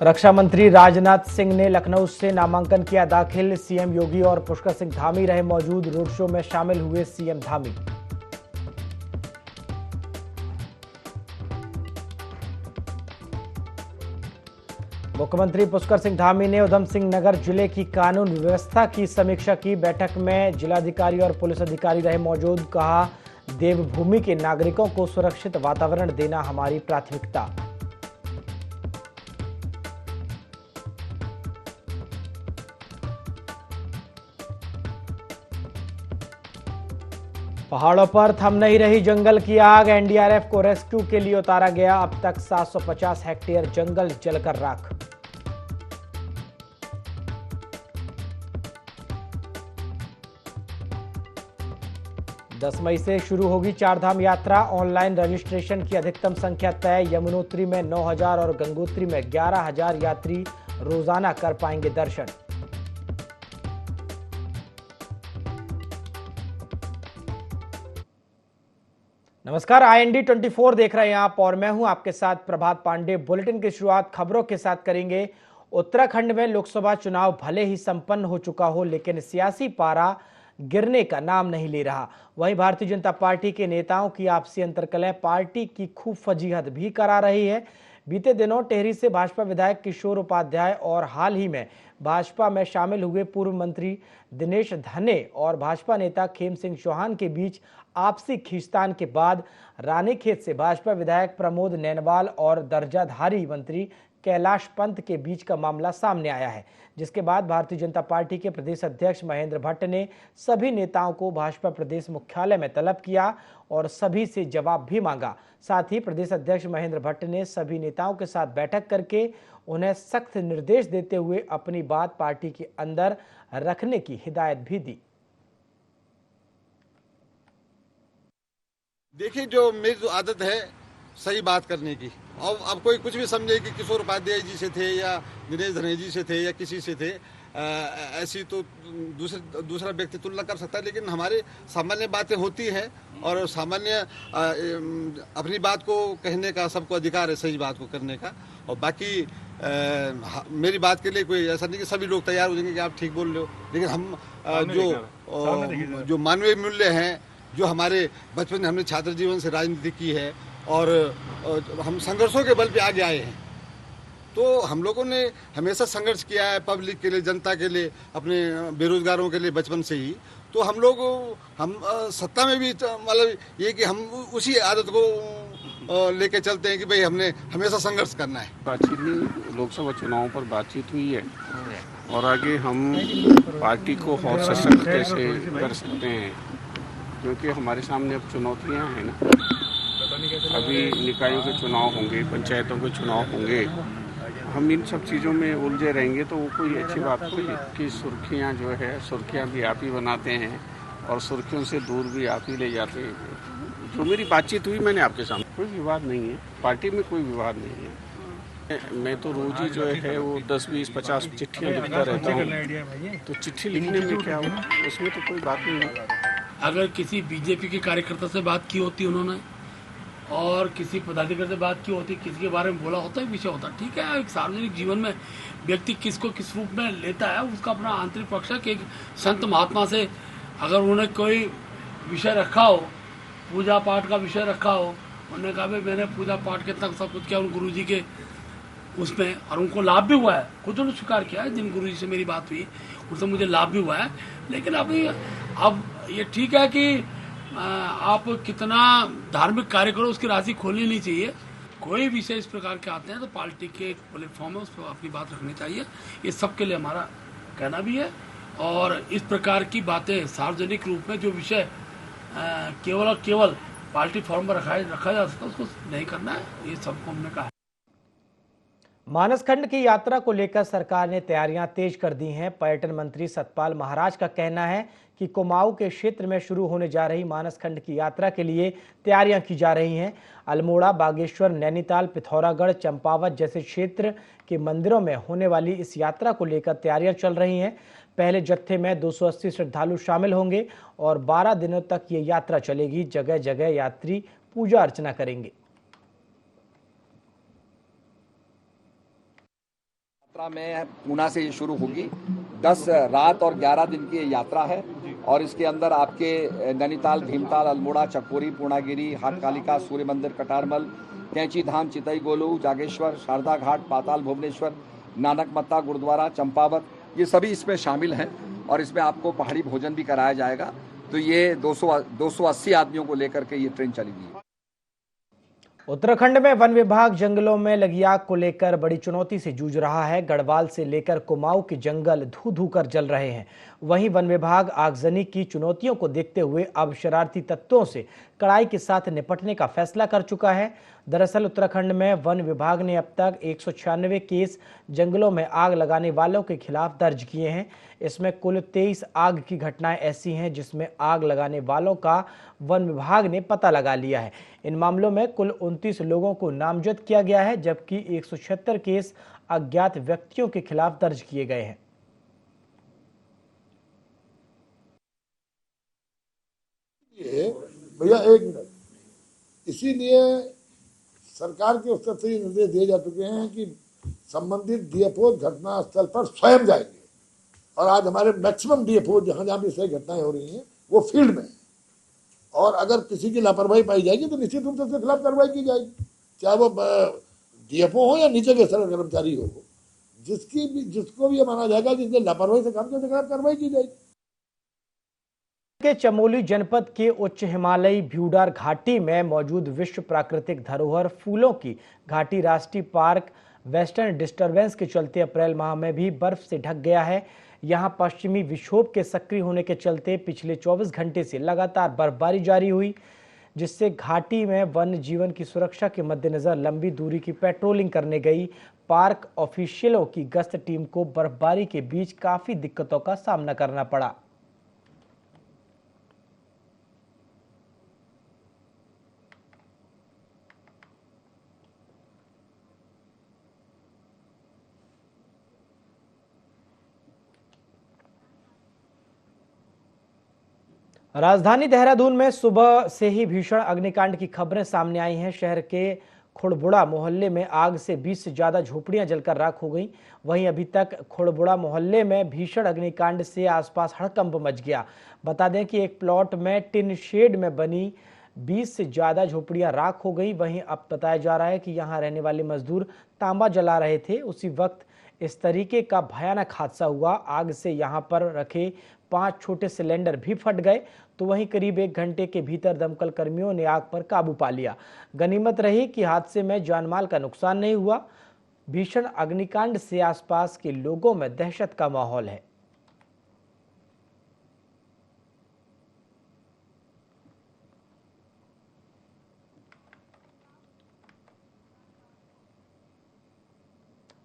रक्षा मंत्री राजनाथ सिंह ने लखनऊ से नामांकन किया दाखिल। सीएम योगी और पुष्कर सिंह धामी रहे मौजूद। रोड शो में शामिल हुए सीएम धामी। मुख्यमंत्री पुष्कर सिंह धामी ने उधम सिंह नगर जिले की कानून व्यवस्था की समीक्षा की। बैठक में जिलाधिकारी और पुलिस अधिकारी रहे मौजूद। कहा, देवभूमि के नागरिकों को सुरक्षित वातावरण देना हमारी प्राथमिकता। पहाड़ों पर थम नहीं रही जंगल की आग। एनडीआरएफ को रेस्क्यू के लिए उतारा गया। अब तक 750 हेक्टेयर जंगल जलकर राख। दस मई से शुरू होगी चारधाम यात्रा। ऑनलाइन रजिस्ट्रेशन की अधिकतम संख्या तय। यमुनोत्री में 9,000 और गंगोत्री में 11,000 यात्री रोजाना कर पाएंगे दर्शन। नमस्कार, IND 24 देख रहे हैं आप और मैं हूं आपके साथ प्रभात पांडे। बुलेटिन की शुरुआत खबरों के साथ करेंगे। उत्तराखंड में लोकसभा चुनाव भले ही संपन्न हो चुका हो, लेकिन सियासी पारा गिरने का नाम नहीं ले रहा। वहीं भारतीय जनता पार्टी के नेताओं की आपसी अंतर्कलह पार्टी की खूब फजीहत भी करा रही है। बीते दिनों टेहरी से भाजपा विधायक किशोर उपाध्याय और हाल ही में भाजपा में शामिल हुए पूर्व मंत्री दिनेश धने और भाजपा नेता खेम सिंह चौहान के बीच आपसी खींचतान के बाद रानीखेत से भाजपा विधायक प्रमोद नैनवाल और दर्जाधारी मंत्री कैलाश पंत के बीच का मामला सामने आया है, जिसके बाद भारतीय जनता पार्टी के प्रदेश अध्यक्ष महेंद्र भट्ट ने सभी नेताओं को भाजपा प्रदेश मुख्यालय में तलब किया और सभी से जवाब भी मांगा। साथ ही प्रदेश अध्यक्ष महेंद्र भट्ट ने सभी नेताओं के साथ बैठक करके उन्हें सख्त निर्देश देते हुए अपनी बात पार्टी के अंदर रखने की हिदायत भी दी। देखिए, जो मेरी तो आदत है सही बात करने की, और अब कोई कुछ भी समझे कि किशोर उपाध्याय जी से थे या दिनेश धने जी से थे या किसी से थे, ऐसी तो दूसरा व्यक्ति तुलना कर सकता है। लेकिन हमारे सामान्य बातें होती हैं और सामान्य अपनी बात को कहने का सबको अधिकार है, सही बात को करने का। और बाकी मेरी बात के लिए कोई ऐसा नहीं कि सभी लोग तैयार हो जाएंगे कि आप ठीक बोल रहे हो। लेकिन हम जो मानवीय मूल्य हैं, जो हमारे बचपन में हमने छात्र जीवन से राजनीति की है और हम संघर्षों के बल पे आगे आए हैं, तो हम लोगों ने हमेशा संघर्ष किया है पब्लिक के लिए, जनता के लिए, अपने बेरोजगारों के लिए बचपन से ही। तो हम सत्ता में भी मतलब ये कि हम उसी आदत को लेके चलते हैं कि भाई हमने हमेशा संघर्ष करना है। बातचीत नहीं, लोकसभा चुनावों पर बातचीत हुई है और आगे हम पार्टी को और सशक्त कैसे कर सकते हैं, क्योंकि हमारे सामने अब चुनौतियां हैं ना। अभी निकायों के चुनाव होंगे, पंचायतों के चुनाव होंगे। हम इन सब चीज़ों में उलझे रहेंगे तो वो कोई अच्छी बात नहीं है कि सुर्खियां जो है, सुर्खियां भी आप ही बनाते हैं और सुर्खियों से दूर भी आप ही ले जाते हैं। जो मेरी बातचीत हुई मैंने आपके सामने, कोई विवाद नहीं है, पार्टी में कोई विवाद नहीं है। मैं तो रोज ही जो है वो 10, 20, 50 चिट्ठियाँ लिखता रहता हूँ, तो चिट्ठी लिखने में क्या हो, उसमें तो कोई बात नहीं है। अगर किसी बीजेपी के कार्यकर्ता से बात की होती उन्होंने और किसी पदाधिकारी से बात की होती, किसी के बारे में बोला होता, विषय होता, ठीक है। एक सार्वजनिक जीवन में व्यक्ति किसको किस रूप में लेता है उसका अपना आंतरिक पक्ष है। कि एक संत महात्मा से अगर उन्होंने कोई विषय रखा हो, पूजा पाठ का विषय रखा हो, उन्होंने कहा भाई मैंने पूजा पाठ के तक सब कुछ किया उन गुरु जी के उसमें, और उनको लाभ भी हुआ है, खुद उन्होंने स्वीकार किया है। जिन गुरु जी से मेरी बात हुई उससे मुझे लाभ भी हुआ है। लेकिन अब ये ठीक है कि आप कितना धार्मिक कार्य करो, उसकी राशि खोलनी नहीं चाहिए। कोई विषय इस प्रकार के आते हैं तो पार्टी के एक प्लेटफॉर्म है, उस पर अपनी बात रखनी चाहिए। ये सबके लिए हमारा कहना भी है। और इस प्रकार की बातें सार्वजनिक रूप में जो विषय केवल और केवल पार्टी फॉर्म पर रखा जा सकता है, उसको नहीं करना है, ये सबको हमने कहा है। मानसखंड की यात्रा को लेकर सरकार ने तैयारियां तेज कर दी हैं। पर्यटन मंत्री सतपाल महाराज का कहना है कि कुमाऊं के क्षेत्र में शुरू होने जा रही मानसखंड की यात्रा के लिए तैयारियां की जा रही हैं। अल्मोड़ा, बागेश्वर, नैनीताल, पिथौरागढ़, चंपावत जैसे क्षेत्र के मंदिरों में होने वाली इस यात्रा को लेकर तैयारियां चल रही हैं। पहले जत्थे में 280 श्रद्धालु शामिल होंगे और 12 दिनों तक ये यात्रा चलेगी। जगह जगह यात्री पूजा अर्चना करेंगे। यात्रा में पूना से ये शुरू होगी। 10 रात और 11 दिन की ये यात्रा है और इसके अंदर आपके नैनीताल, भीमताल, अल्मोड़ा, चकोरी, पूर्णागिरी, हाटकालिका, सूर्य मंदिर, कटारमल, कैंची धाम, चितई गोलू, जागेश्वर, शारदा घाट, पाताल भुवनेश्वर, नानक मत्ता गुरुद्वारा, चंपावत, ये सभी इसमें शामिल हैं और इसमें आपको पहाड़ी भोजन भी कराया जाएगा। तो ये 280 आदमियों को लेकर के ये ट्रेन चलेगी। उत्तराखंड में वन विभाग जंगलों में लगी आग को लेकर बड़ी चुनौती से जूझ रहा है। गढ़वाल से लेकर कुमाऊं के जंगल धू धू कर जल रहे हैं। वहीं वन विभाग आगजनी की चुनौतियों को देखते हुए अब शरारती तत्वों से कड़ाई के साथ निपटने का फैसला कर चुका है। दरअसल उत्तराखंड में वन विभाग ने अब तक 196 केस जंगलों में आग लगाने वालों के खिलाफ दर्ज किए हैं। इसमें कुल 23 आग की घटनाएं ऐसी हैं जिसमें आग लगाने वालों का वन विभाग ने पता लगा लिया है। इन मामलों में कुल 29 लोगों को नामजद किया गया है, जबकि 176 केस अज्ञात व्यक्तियों के खिलाफ दर्ज किए गए हैं। भैया एक मिनट, इसीलिए सरकार के स्तर से निर्देश दिए जा चुके हैं कि संबंधित डीएफओ घटना स्थल पर स्वयं जाएंगे और आज हमारे मैक्सिमम डीएफओ जहां जहां भी सही घटनाएं हो रही हैं वो फील्ड में, और अगर किसी की लापरवाही पाई जाएगी तो निश्चित रूप से उसके खिलाफ कार्रवाई की जाएगी, चाहे वो डीएफओ हो या नीचे के स्तर का कर्मचारी हो। जिसको भी ये माना जाएगा जिसने लापरवाही से काम किया उसके खिलाफ कार्रवाई की जाएगी। के चमोली जनपद के उच्च हिमालयी भ्यूडार घाटी में मौजूद विश्व प्राकृतिक धरोहर फूलों की घाटी राष्ट्रीय पार्क वेस्टर्न डिस्टरबेंस के चलते अप्रैल माह में भी बर्फ से ढक गया है। यहां पश्चिमी विक्षोभ के सक्रिय होने के चलते पिछले 24 घंटे से लगातार बर्फबारी जारी हुई, जिससे घाटी में वन्य जीवन की सुरक्षा के मद्देनजर लंबी दूरी की पेट्रोलिंग करने गई पार्क ऑफिशियलों की गश्त टीम को बर्फबारी के बीच काफी दिक्कतों का सामना करना पड़ा। राजधानी देहरादून में सुबह से ही भीषण अग्निकांड की खबरें सामने आई हैं। शहर के खुड़बुड़ा मोहल्ले में आग से 20 से ज्यादा झोपड़ियां जलकर राख हो गईं। वहीं अभी तक खुड़बुड़ा मोहल्ले में भीषण अग्निकांड से आसपास हड़कंप मच गया। बता दें कि एक प्लॉट में टिन शेड में बनी 20 से ज्यादा झोपड़ियां राख हो गई। वहीं अब बताया जा रहा है कि यहां रहने वाले मजदूर तांबा जला रहे थे, उसी वक्त इस तरीके का भयानक हादसा हुआ। आग से यहां पर रखे 5 छोटे सिलेंडर भी फट गए, तो वहीं करीब 1 घंटे के भीतर दमकल कर्मियों ने आग पर काबू पा लिया। गनीमत रही कि हादसे में जानमाल का नुकसान नहीं हुआ। भीषण अग्निकांड से आसपास के लोगों में दहशत का माहौल है।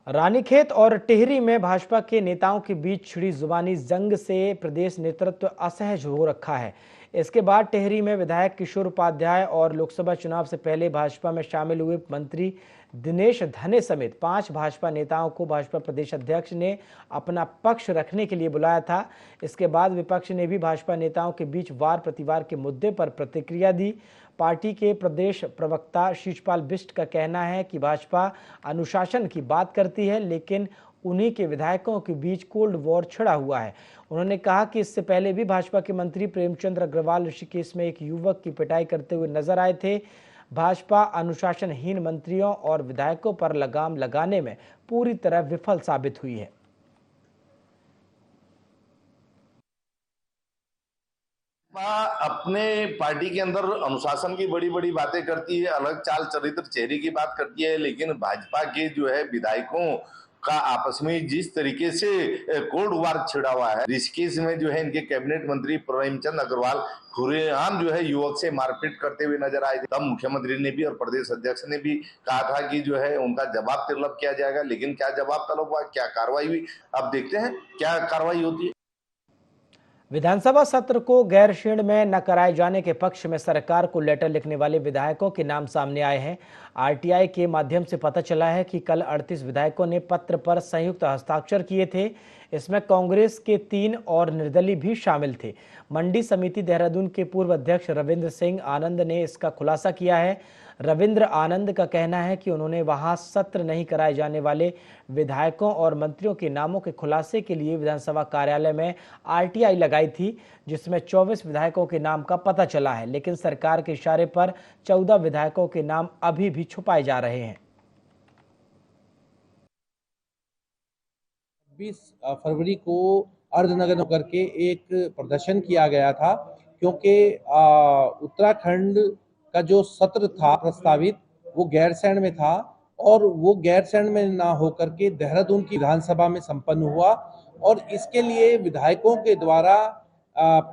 रानीखेत और टिहरी में भाजपा के नेताओं के बीच छिड़ी जुबानी जंग से प्रदेश नेतृत्व असहज हो रखा है। इसके बाद टिहरी में विधायक किशोर उपाध्याय और लोकसभा चुनाव से पहले भाजपा में शामिल हुए मंत्री दिनेश धने समेत 5 भाजपा नेताओं को भाजपा प्रदेश अध्यक्ष ने अपना पक्ष रखने के लिए बुलाया था। इसके बाद विपक्ष ने भी भाजपा नेताओं के बीच वार प्रतिवार के मुद्दे पर प्रतिक्रिया दी। पार्टी के प्रदेश प्रवक्ता शीशपाल बिष्ट का कहना है कि भाजपा अनुशासन की बात करती है, लेकिन उन्हीं के विधायकों के बीच कोल्ड वॉर छिड़ा हुआ है। उन्होंने कहा कि इससे पहले भी भाजपा के मंत्री प्रेमचंद्र अग्रवाल ऋषिकेश में एक युवक की पिटाई करते हुए नजर आए थे। भाजपा अनुशासनहीन मंत्रियों और विधायकों पर लगाम लगाने में पूरी तरह विफल साबित हुई है। अपने पार्टी के अंदर अनुशासन की बड़ी बड़ी बातें करती है, अलग चाल चरित्र चेहरे की बात करती है, लेकिन भाजपा के जो है विधायकों का आपस में जिस तरीके से कोल्ड वार छिड़ा हुआ है, ऋषिकेश में जो है इनके कैबिनेट मंत्री प्रेमचंद अग्रवाल खुलेआम जो है युवक से मारपीट करते हुए नजर आए थे। तब मुख्यमंत्री ने भी और प्रदेश अध्यक्ष ने भी कहा था कि जो है उनका जवाब तलब किया जाएगा, लेकिन क्या जवाब तलब हुआ, क्या कार्रवाई हुई, अब देखते हैं क्या कार्रवाई होती है। विधानसभा सत्र को गैरशीर्ण में न कराए जाने के पक्ष में सरकार को लेटर लिखने वाले विधायकों के नाम सामने आए हैं। आरटीआई के माध्यम से पता चला है कि कल 38 विधायकों ने पत्र पर संयुक्त हस्ताक्षर किए थे। इसमें कांग्रेस के 3 और निर्दलीय भी शामिल थे। मंडी समिति देहरादून के पूर्व अध्यक्ष रविंद्र सिंह आनंद ने इसका खुलासा किया है। रविंद्र आनंद का कहना है कि उन्होंने वहां सत्र नहीं कराए जाने वाले विधायकों और मंत्रियों के नामों के खुलासे के लिए विधानसभा कार्यालय में आरटीआई लगाई थी, जिसमें 24 विधायकों के नाम का पता चला है, लेकिन सरकार के इशारे पर 14 विधायकों के नाम अभी भी छुपाए जा रहे हैं। 20 फरवरी को अर्धनग्न होकर के एक प्रदर्शन किया गया था, क्योंकि उत्तराखंड का जो सत्र था प्रस्तावित वो गैरसैंण में था और वो गैरसैंण में ना होकर के देहरादून की विधानसभा में संपन्न हुआ। और इसके लिए विधायकों के द्वारा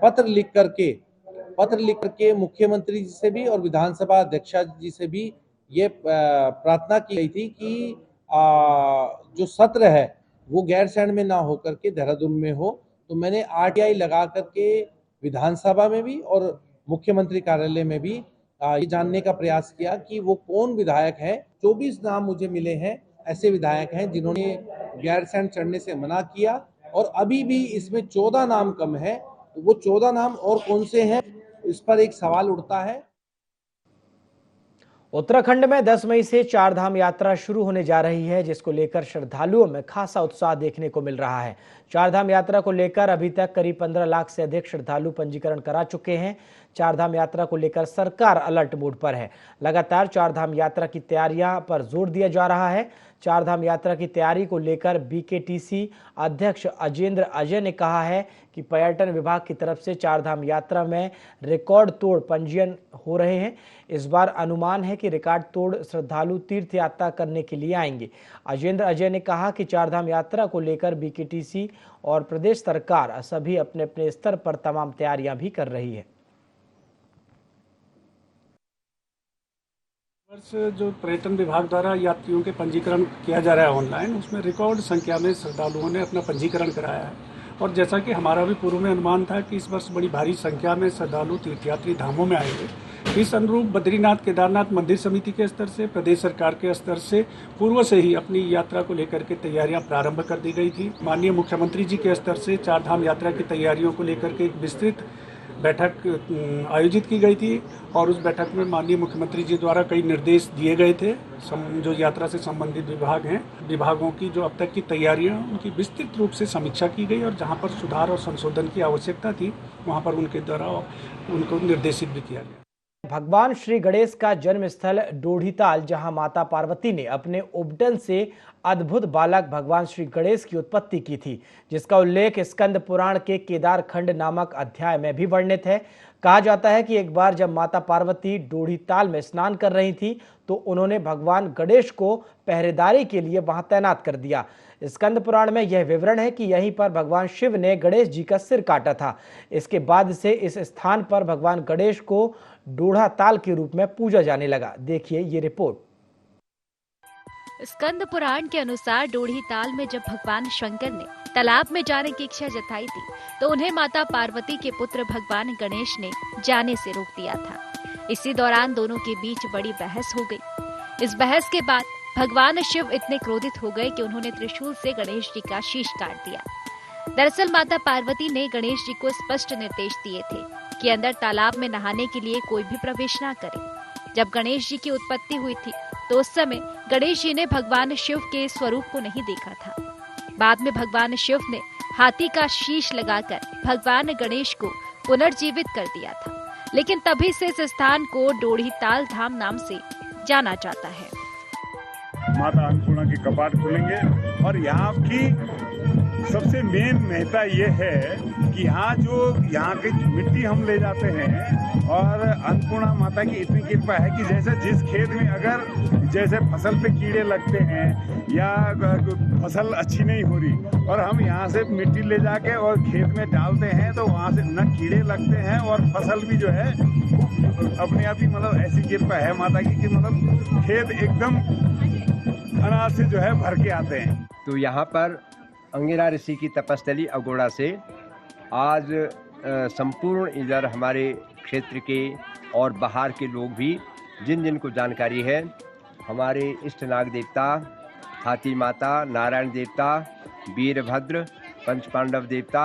पत्र लिख करके मुख्यमंत्री जी से भी और विधानसभा अध्यक्षा जी से भी ये प्रार्थना की गई थी कि जो सत्र है वो गैरसैंण में ना होकर के देहरादून में हो। तो मैंने आरटीआई लगा करके विधानसभा में भी और मुख्यमंत्री कार्यालय में भी ये जानने का प्रयास किया कि वो कौन विधायक है। 24 नाम मुझे मिले हैं, ऐसे विधायक हैं जिन्होंने गैरसैंण चढ़ने से मना किया और अभी भी इसमें 14 नाम कम है। तो वो 14 नाम और कौन से हैं, इस पर एक सवाल उठता है। उत्तराखंड में 10 मई से चारधाम यात्रा शुरू होने जा रही है, जिसको लेकर श्रद्धालुओं में खासा उत्साह देखने को मिल रहा है। चारधाम यात्रा को लेकर अभी तक करीब 15 लाख से अधिक श्रद्धालु पंजीकरण करा चुके हैं। चारधाम यात्रा को लेकर सरकार अलर्ट मोड पर है। लगातार चारधाम यात्रा की तैयारियां पर जोर दिया जा रहा है। चारधाम यात्रा की तैयारी को लेकर बीकेटीसी अध्यक्ष अजेंद्र अजय ने कहा है कि पर्यटन विभाग की तरफ से चारधाम यात्रा में रिकॉर्ड तोड़ पंजीयन हो रहे हैं। इस बार अनुमान है कि रिकॉर्ड तोड़ श्रद्धालु तीर्थ यात्रा करने के लिए आएंगे। अजेंद्र अजय ने कहा कि चारधाम यात्रा को लेकर बीकेटीसी और प्रदेश सरकार सभी अपने अपने स्तर पर तमाम तैयारियां भी कर रही है। जो पर्यटन विभाग द्वारा यात्रियों के पंजीकरण किया जा रहा है ऑनलाइन, उसमें रिकॉर्ड संख्या में श्रद्धालुओं ने अपना पंजीकरण कराया है। और जैसा कि हमारा भी पूर्व में अनुमान था कि इस वर्ष बड़ी भारी संख्या में श्रद्धालु तीर्थयात्री धामों में आएंगे। इस अनुरूप बद्रीनाथ केदारनाथ मंदिर समिति के स्तर से, प्रदेश सरकार के स्तर से पूर्व से ही अपनी यात्रा को लेकर के तैयारियां प्रारंभ कर दी गई थी। माननीय मुख्यमंत्री जी के स्तर से चारधाम यात्रा की तैयारियों को लेकर के एक विस्तृत बैठक आयोजित की गई थी और उस बैठक में माननीय मुख्यमंत्री जी द्वारा कई निर्देश दिए गए थे। जो यात्रा से संबंधित विभाग हैं, विभागों की जो अब तक की तैयारियां उनकी विस्तृत रूप से समीक्षा की गई और जहां पर सुधार और संशोधन की आवश्यकता थी वहां पर उनके द्वारा उनको निर्देशित भी किया गया। भगवान श्री गणेश का जन्म स्थल डोढ़ीताल, जहां माता पार्वती ने अपने उपटन से अद्भुत बालक भगवान श्री गणेश की उत्पत्ति की थी, जिसका उल्लेख स्कंद पुराण के केदार खंड नामक अध्याय में भी वर्णित है। कहा जाता है कि एक बार जब माता पार्वती डोढ़ीताल में स्नान कर रही थी तो उन्होंने भगवान गणेश को पहरेदारी के लिए वहां तैनात कर दिया। स्कंद पुराण में यह विवरण है कि यहीं पर भगवान शिव ने गणेश जी का सिर काटा था। इसके बाद से इस स्थान पर भगवान गणेश को डोढ़ा ताल के रूप में पूजा जाने लगा। देखिए ये रिपोर्ट। स्कंद पुराण के अनुसार डोढ़ी ताल में जब भगवान शंकर ने तालाब में जाने की इच्छा जताई थी तो उन्हें माता पार्वती के पुत्र भगवान गणेश ने जाने से रोक दिया था। इसी दौरान दोनों के बीच बड़ी बहस हो गई। इस बहस के बाद भगवान शिव इतने क्रोधित हो गए कि उन्होंने त्रिशूल से गणेश जी का शीश काट दिया। दरअसल माता पार्वती ने गणेश जी को स्पष्ट निर्देश दिए थे कि अंदर तालाब में नहाने के लिए कोई भी प्रवेश ना करे। जब गणेश जी की उत्पत्ति हुई थी तो उस समय गणेश जी ने भगवान शिव के स्वरूप को नहीं देखा था। बाद में भगवान शिव ने हाथी का शीश लगाकर भगवान गणेश को पुनर्जीवित कर दिया था। लेकिन तभी से इस स्थान को डोढ़ी ताल धाम नाम से जाना जाता है। माता अन्नपूर्णा के कपाट खुलेंगे और यहाँ की सबसे मेन महत्ता ये है कि यहाँ की मिट्टी हम ले जाते हैं और अन्नपूर्णा माता की इतनी कृपा है कि जैसे जिस खेत में अगर जैसे फसल पे कीड़े लगते हैं या फसल अच्छी नहीं हो रही और हम यहाँ से मिट्टी ले जाके और खेत में डालते हैं तो वहाँ से न कीड़े लगते हैं और फसल भी जो है अपने आप ही मतलब ऐसी कृपा है माता की कि मतलब खेत एकदम अनाज से जो है भर के आते हैं। तो यहाँ पर अंगिरा ऋषि की तपस्थली अगोड़ा से आज संपूर्ण इधर हमारे क्षेत्र के और बाहर के लोग भी जिन जिन को जानकारी है, हमारे इष्ट नाग देवता, हाथी माता, नारायण देवता, वीरभद्र पंच पांडव देवता,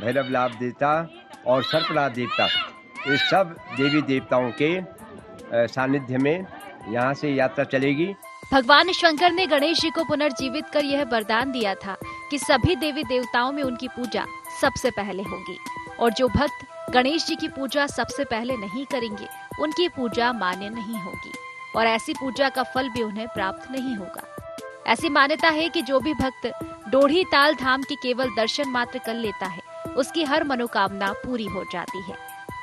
भैरव लाभ देवता और सर्पनाथ देवता, इस सब देवी देवताओं के सानिध्य में यहाँ से यात्रा चलेगी। भगवान शंकर ने गणेश जी को पुनर्जीवित कर यह वरदान दिया था कि सभी देवी देवताओं में उनकी पूजा सबसे पहले होगी और जो भक्त गणेश जी की पूजा सबसे पहले नहीं करेंगे उनकी पूजा मान्य नहीं होगी और ऐसी पूजा का फल भी उन्हें प्राप्त नहीं होगा। ऐसी मान्यता है कि जो भी भक्त डोढ़ी ताल धाम के केवल दर्शन मात्र कर लेता है उसकी हर मनोकामना पूरी हो जाती है।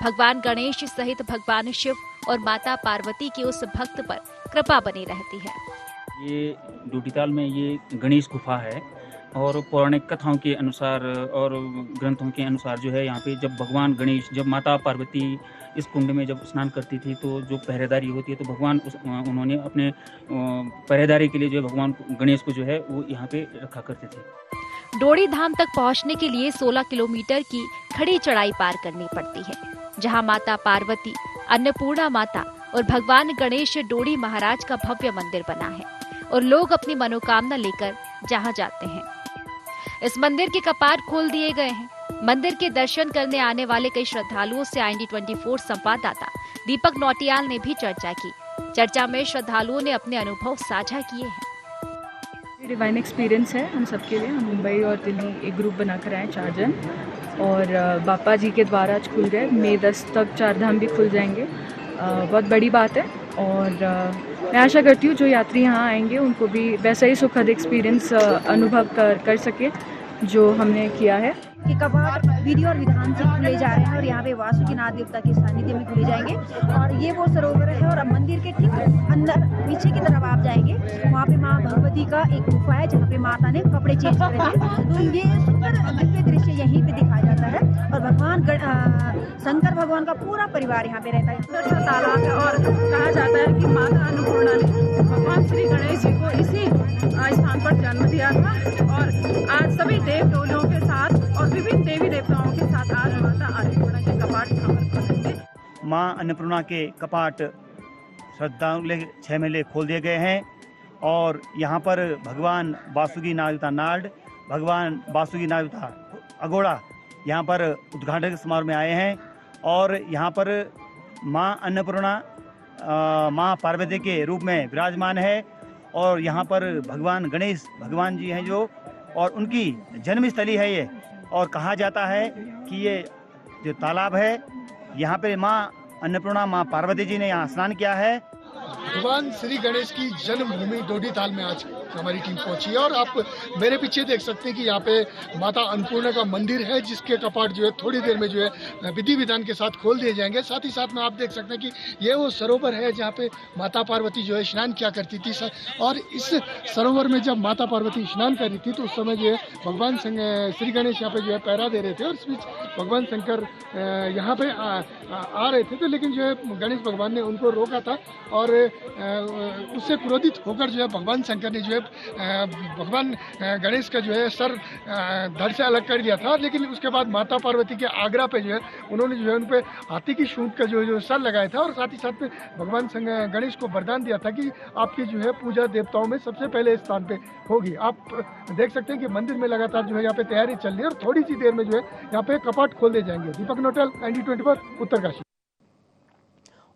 भगवान गणेश सहित भगवान शिव और माता पार्वती के उस भक्त पर कृपा बनी रहती है। ये डोढ़ीताल में ये गणेश गुफा है और पौराणिक कथाओं के अनुसार और ग्रंथों के अनुसार जो है यहाँ पे जब भगवान गणेश, जब माता पार्वती इस कुंड में जब स्नान करती थी तो जो पहरेदारी होती है तो भगवान उन्होंने अपने पहरेदारी के लिए जो है भगवान गणेश को जो है वो यहाँ पे रखा करते थे। डोढ़ी धाम तक पहुँचने के लिए 16 किलोमीटर की खड़ी चढ़ाई पार करनी पड़ती है, जहाँ माता पार्वती, अन्नपूर्णा माता और भगवान गणेश डोढ़ी महाराज का भव्य मंदिर बना है और लोग अपनी मनोकामना लेकर जहाँ जाते हैं। इस मंदिर के कपाट खोल दिए गए हैं। मंदिर के दर्शन करने आने वाले कई श्रद्धालुओं से IND24 संवाददाता दीपक नौटियाल ने भी चर्चा की। चर्चा में श्रद्धालुओं ने अपने अनुभव साझा किए हैं। डिवाइन एक्सपीरियंस है हम सबके लिए। हम मुंबई और दिल्ली एक ग्रुप बनाकर आए 4 जन और बापा जी के द्वार आज खुल गए। मई 10 तक 4 धाम भी खुल जाएंगे। बहुत बड़ी बात है और मैं आशा करती हूँ जो यात्री यहाँ आएंगे उनको भी वैसा ही सुखद एक्सपीरियंस अनुभव कर सके जो हमने किया है। कि कपाट विधि और विधान से खुले जा रहे हैं और यहाँ पे वासुकीनाथ देवता के सानिध्य में खुले जाएंगे और ये वो सरोवर है और मंदिर के ठीक अंदर पीछे की तरफ आप जाएंगे, वहाँ पे माँ भगवती का एक गुफा है जहाँ पे माता ने कपड़े चेंज करे थे। तो ये सुंदर दिव्य दृश्य यहीं पे दिखाया जाता है और भगवान शंकर भगवान का पूरा परिवार यहाँ पे रहता है। सुंदर तालाब है और कहा जाता है कि माता अन्नपूर्णा ने भगवान श्री गणेश जी को इसी स्थान पर जन्म दिया था और आज सभी देव डोलियों के साथ और विभिन्न देवी देवताओं के साथ आज माता अन्नपूर्णा के कपाट यहाँ पर खोलेंगे। माँ अन्नपूर्णा के कपाट श्रद्धालुओं के लिए 6 महीने खोल दिए गए हैं और यहाँ पर भगवान वासुकी नागदेवता नाल्ड, भगवान वासुकी नागदेवता अगोड़ा यहाँ पर उद्घाटन समारोह में आए हैं और यहाँ पर माँ अन्नपूर्णा माँ पार्वती के रूप में विराजमान है और यहाँ पर भगवान गणेश भगवान जी हैं जो और उनकी जन्मस्थली है ये। और कहा जाता है कि ये जो तालाब है यहाँ पे माँ अन्नपूर्णा माँ पार्वती जी ने यहाँ स्नान किया है। भगवान श्री गणेश की जन्मभूमि डोढ़ीताल में आज हमारी टीम पहुंची है और आप मेरे पीछे देख सकते हैं कि यहाँ पे माता अन्नपूर्णा का मंदिर है जिसके कपाट जो है थोड़ी देर में जो है विधि विधान के साथ खोल दिए जाएंगे। साथ ही साथ में आप देख सकते हैं कि ये वो सरोवर है जहाँ पे माता पार्वती जो है स्नान किया करती थी और इस सरोवर में जब माता पार्वती स्नान कर रही थी तो उस समय जो है भगवान श्री गणेश यहाँ पे जो है पहरा दे रहे थे और इस बीच भगवान शंकर यहाँ पे आ रहे थे तो लेकिन जो है गणेश भगवान ने उनको रोका था और उससे क्रोधित होकर जो है भगवान शंकर ने जो है भगवान गणेश का जो है सर धड़ से अलग कर दिया था। लेकिन उसके बाद माता पार्वती के आग्रह पे जो है उन्होंने जो है उन पे हाथी की सूंड का जो सर लगाया था और साथ ही साथ में भगवान गणेश को वरदान दिया था कि आपकी जो है पूजा देवताओं में सबसे पहले स्थान पे होगी। आप देख सकते हैं कि मंदिर में लगातार जो है यहाँ पे तैयारी चल रही है और थोड़ी सी देर में जो है यहाँ पे कपाट खोल दिए जाएंगे। दीपक नोटल, IND24, उत्तरकाशी।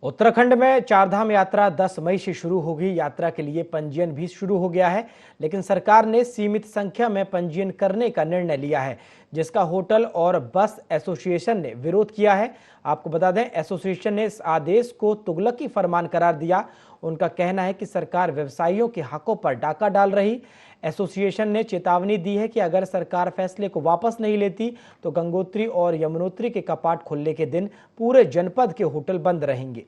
उत्तराखंड में चारधाम यात्रा 10 मई से शुरू होगी। यात्रा के लिए पंजीयन भी शुरू हो गया है, लेकिन सरकार ने सीमित संख्या में पंजीयन करने का निर्णय लिया है, जिसका होटल और बस एसोसिएशन ने विरोध किया है। आपको बता दें, एसोसिएशन ने इस आदेश को तुगलकी फरमान करार दिया। उनका कहना है कि सरकार व्यवसायियों के हकों पर डाका डाल रही। एसोसिएशन ने चेतावनी दी है कि अगर सरकार फैसले को वापस नहीं लेती तो गंगोत्री और यमुनोत्री के कपाट खुलने के दिन पूरे जनपद के होटल बंद रहेंगे।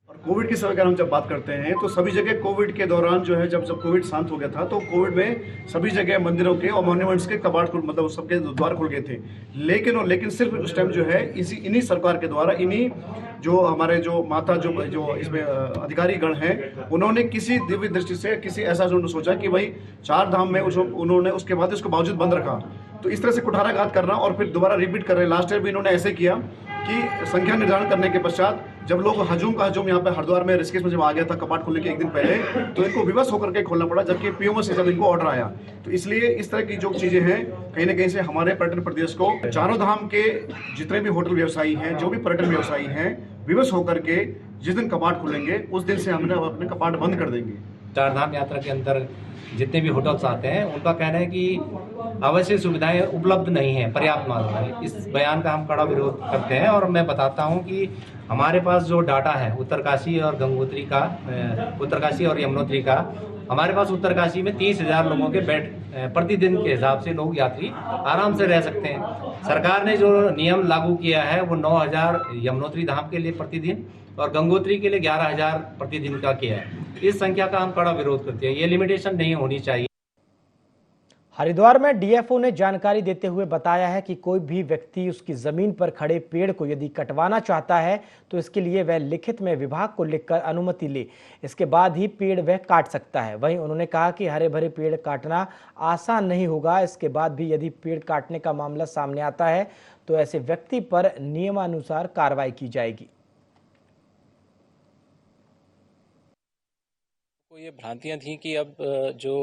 कोविड के समय का हम जब बात करते हैं तो सभी जगह कोविड के दौरान जो है जब कोविड शांत हो गया था तो कोविड में सभी जगह मंदिरों के और मॉन्यूमेंट्स के कपाट मतलब सबके द्वार खुल गए थे। लेकिन सिर्फ उस टाइम जो है इन्हीं सरकार के द्वारा इन्हीं जो हमारे जो माता जो इसमें अधिकारी गण हैं उन्होंने किसी दिव्य दृष्टि से किसी ऐसा जो सोचा कि भाई 4 धाम में उन्होंने उसके बाद उसको बावजूद बंद रखा। तो इस तरह से कुठाराघात करना और फिर दोबारा रिपीट कर रहे हैं। लास्ट ईयर भी इन्होंने ऐसे किया कि संख्या निर्धारण करने के पश्चात जब लोग हजूम का हजूम यहाँ पे हरिद्वार में ऋषिकेश में जब आ गया था कपाट खोलने के एक दिन पहले, तो इनको विवश होकर के खोलना पड़ा, जबकि पीओमओ से जब इनको ऑर्डर आया। तो इसलिए इस तरह की जो चीजें हैं कहीं ना कहीं से हमारे पर्यटन प्रदेश को, चारों धाम के जितने भी होटल व्यवसायी हैं, जो भी पर्यटन व्यवसायी हैं, विवश होकर के जिस दिन कपाट खुलेंगे उस दिन से हमने अपने कपाट बंद कर देंगे। चार धाम यात्रा के अंदर जितने भी होटल्स आते हैं उनका कहना है कि आवश्यक सुविधाएं उपलब्ध नहीं है पर्याप्त मात्रा में। इस बयान का हम कड़ा विरोध करते हैं और मैं बताता हूं कि हमारे पास जो डाटा है उत्तरकाशी और गंगोत्री का, उत्तरकाशी और यमुनोत्री का, हमारे पास उत्तरकाशी में 30,000 लोगों के बेड प्रतिदिन के हिसाब से लोग यात्री आराम से रह सकते हैं। सरकार ने जो नियम लागू किया है वो 9,000 यमुनोत्री धाम के लिए प्रतिदिन और गंगोत्री के लिए 11,000 प्रतिदिन का किया है। इस संख्या का हम कड़ा विरोध करते हैं, ये लिमिटेशन नहीं होनी चाहिए। हरिद्वार में डीएफओ ने जानकारी देते हुए बताया है कि कोई भी व्यक्ति उसकी जमीन पर खड़े पेड़ को यदि कटवाना चाहता है तो इसके लिए वह लिखित में विभाग को लिखकर अनुमति ले, इसके बाद ही पेड़ वह काट सकता है। वहीं उन्होंने कहा कि हरे भरे पेड़ काटना आसान नहीं होगा, इसके बाद भी यदि पेड़ काटने का मामला सामने आता है तो ऐसे व्यक्ति पर नियमानुसार कार्रवाई की जाएगी। ये भ्रांतियां थी कि अब जो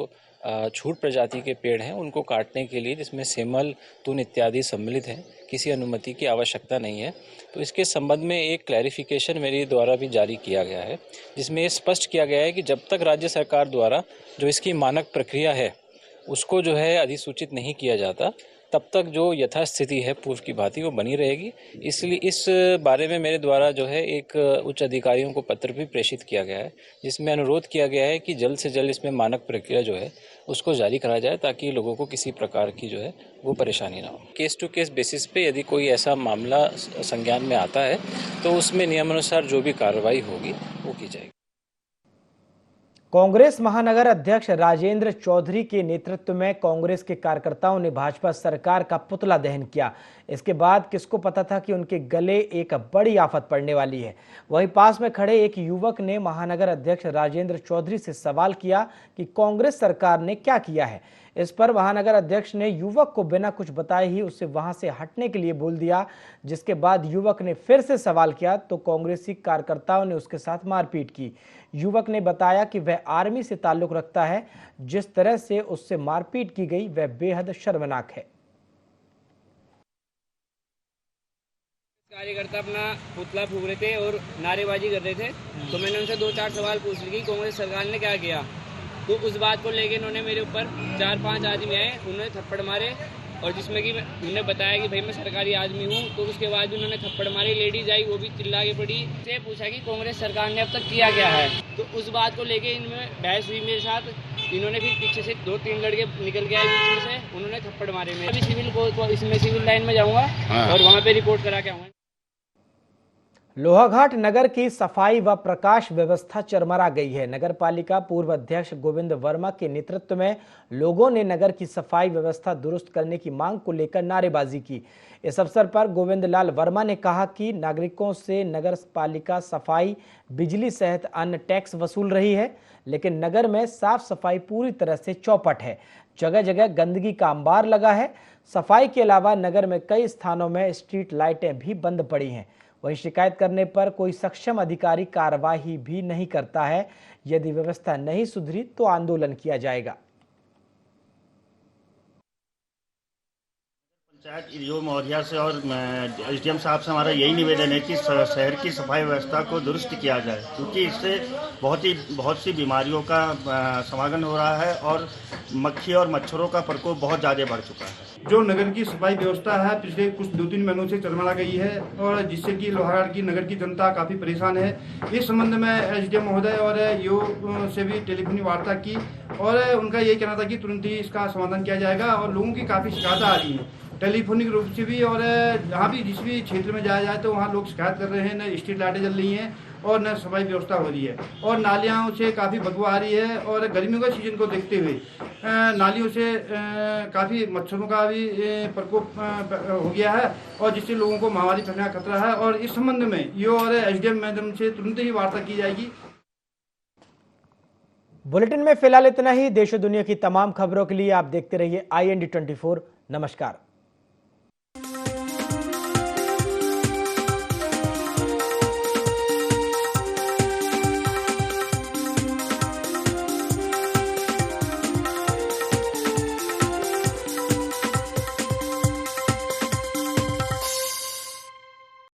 छूट प्रजाति के पेड़ हैं उनको काटने के लिए, जिसमें सेमल, तून इत्यादि सम्मिलित हैं, किसी अनुमति की आवश्यकता नहीं है। तो इसके संबंध में एक क्लैरिफिकेशन मेरे द्वारा भी जारी किया गया है, जिसमें ये स्पष्ट किया गया है कि जब तक राज्य सरकार द्वारा जो इसकी मानक प्रक्रिया है उसको जो है अधिसूचित नहीं किया जाता, तब तक जो यथास्थिति है पूर्व की भांति वो बनी रहेगी। इसलिए इस बारे में मेरे द्वारा जो है एक उच्च अधिकारियों को पत्र भी प्रेषित किया गया है, जिसमें अनुरोध किया गया है कि जल्द से जल्द इसमें मानक प्रक्रिया जो है उसको जारी करा जाए, ताकि लोगों को किसी प्रकार की जो है वो परेशानी ना हो। केस टू केस बेसिस पे यदि कोई ऐसा मामला संज्ञान में आता है तो उसमें नियमानुसार जो भी कार्रवाई होगी वो की जाएगी। कांग्रेस महानगर अध्यक्ष राजेंद्र चौधरी के नेतृत्व में कांग्रेस के कार्यकर्ताओं ने भाजपा सरकार का पुतला दहन किया। इसके बाद किसको पता था कि उनके गले एक बड़ी आफत पड़ने वाली है। वहीं पास में खड़े एक युवक ने महानगर अध्यक्ष राजेंद्र चौधरी से सवाल किया कि कांग्रेस सरकार ने क्या किया है। इस पर महानगर अध्यक्ष ने युवक को बिना कुछ बताए ही उससे वहां से हटने के लिए बोल दिया, जिसके बाद युवक ने फिर से सवाल किया तो कांग्रेसी कार्यकर्ताओं ने उसके साथ मारपीट की। युवक ने बताया कि वह आर्मी से ताल्लुक रखता है, जिस तरह से उससे मारपीट की गई वह बेहद शर्मनाक है। कार्यकर्ता अपना पुतला फूंक रहे थे और नारेबाजी कर रहे थे, तो मैंने उनसे 2-4 सवाल पूछ लिए कि कांग्रेस सरकार ने क्या किया। तो उस बात को लेके इन्होंने मेरे ऊपर 4-5 आदमी आए, उन्होंने थप्पड़ मारे, और जिसमें कि उन्होंने बताया कि भाई मैं सरकारी आदमी हूँ, तो उसके बाद भी उन्होंने थप्पड़ मारे। लेडीज आई, वो भी चिल्ला के पड़ी। से पूछा कि कांग्रेस सरकार ने अब तक किया क्या है, तो उस बात को लेके इनमें बहस हुई मेरे साथ। इन्होंने फिर पीछे से 2-3 लड़के निकल के आए बीच में से, उन्होंने थप्पड़ मारे। मैं अभी सिविल लाइन में जाऊँगा और वहाँ पे रिपोर्ट करा के आऊँगा। लोहाघाट नगर की सफाई व प्रकाश व्यवस्था चरमरा गई है। नगर पालिका पूर्व अध्यक्ष गोविंद वर्मा के नेतृत्व में लोगों ने नगर की सफाई व्यवस्था दुरुस्त करने की मांग को लेकर नारेबाजी की। इस अवसर पर गोविंद लाल वर्मा ने कहा कि नागरिकों से नगर पालिका सफाई, बिजली सहित अन्य टैक्स वसूल रही है, लेकिन नगर में साफ सफाई पूरी तरह से चौपट है। जगह जगह गंदगी का अंबार लगा है। सफाई के अलावा नगर में कई स्थानों में स्ट्रीट लाइटें भी बंद पड़ी हैं। वहीं शिकायत करने पर कोई सक्षम अधिकारी कार्रवाई भी नहीं करता है। यदि व्यवस्था नहीं सुधरी तो आंदोलन किया जाएगा। पंचायत ईओ मौर्या से और एसडीएम साहब से हमारा यही निवेदन है कि शहर की सफाई व्यवस्था को दुरुस्त किया जाए, क्योंकि इससे बहुत सी बीमारियों का समागम हो रहा है और मक्खी और मच्छरों का प्रकोप बहुत ज़्यादा बढ़ चुका है। जो नगर की सफाई व्यवस्था है पिछले कुछ 2-3 महीनों से चरमरा गई है, और जिससे कि लोहाघाट की नगर की जनता काफ़ी परेशान है। इस संबंध में एसडीएम महोदय और ईओ से भी टेलीफोनिक वार्ता की, और उनका यही कहना था कि तुरंत ही इसका समाधान किया जाएगा। और लोगों की काफ़ी शिकायत आ रही है टेलीफोनिक रूप से भी, और जहाँ भी जिस भी क्षेत्र में जाया जाए तो वहाँ लोग शिकायत कर रहे हैं, न स्ट्रीट लाइटें जल रही हैं और न सफाई व्यवस्था हो रही है, और नालियों से काफ़ी बदबू आ रही है। और गर्मियों के सीजन को देखते हुए नालियों से काफ़ी मच्छरों का भी प्रकोप हो गया है, और जिससे लोगों को महामारी फैलने का खतरा है। और इस संबंध में ईओ और एसडीएम मैडम से तुरंत ही वार्ता की जाएगी। बुलेटिन में फिलहाल इतना ही। देश और दुनिया की तमाम खबरों के लिए आप देखते रहिए IND 24। नमस्कार।